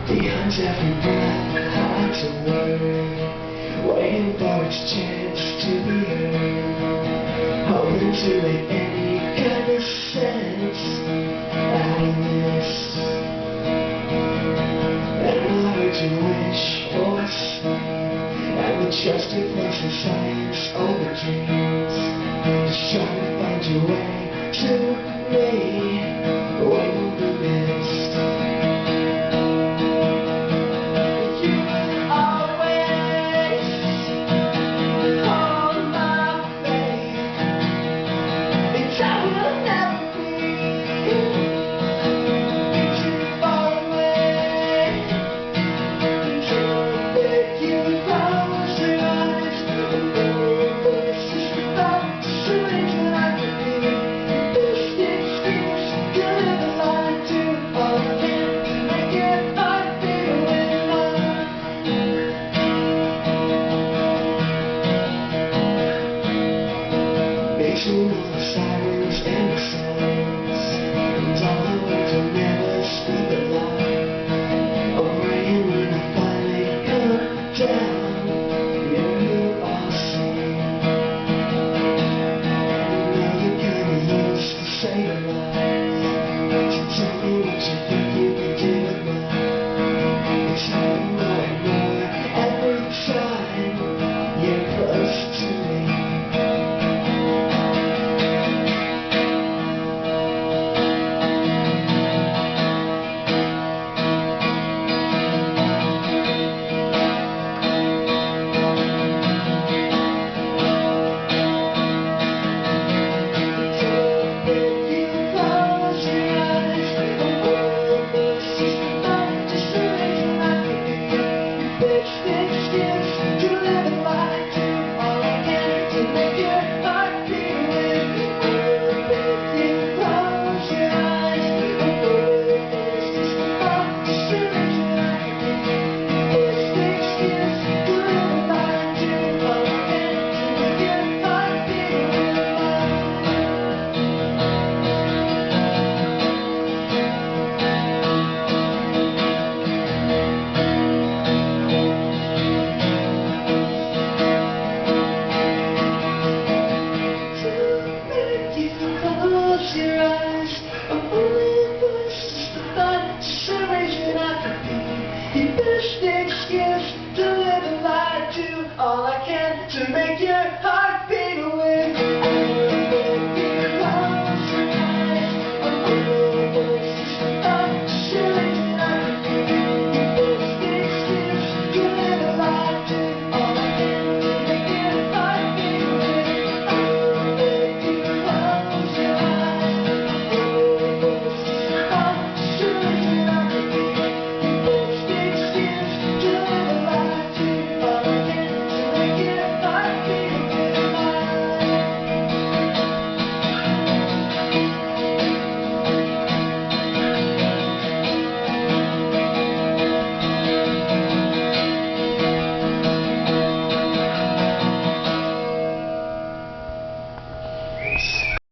Behind every breath, heart's a word, waiting for its chance to be heard, hoping to make any kind of sense out of this. And I heard you wish for sleep, and the trusted place in science over dreams, just trying to find your way to me, what will be missed. Makes you know the sirens and the sounds, and all the words will never speak aloud. Oh, rain when I finally come down, you all see. And now you kinda used to say a lot, so tell me what you think you can do with mine. It's happening more and more every time you're close to me. Your eyes, I'm only a voice, just a thought, just a reason I could be.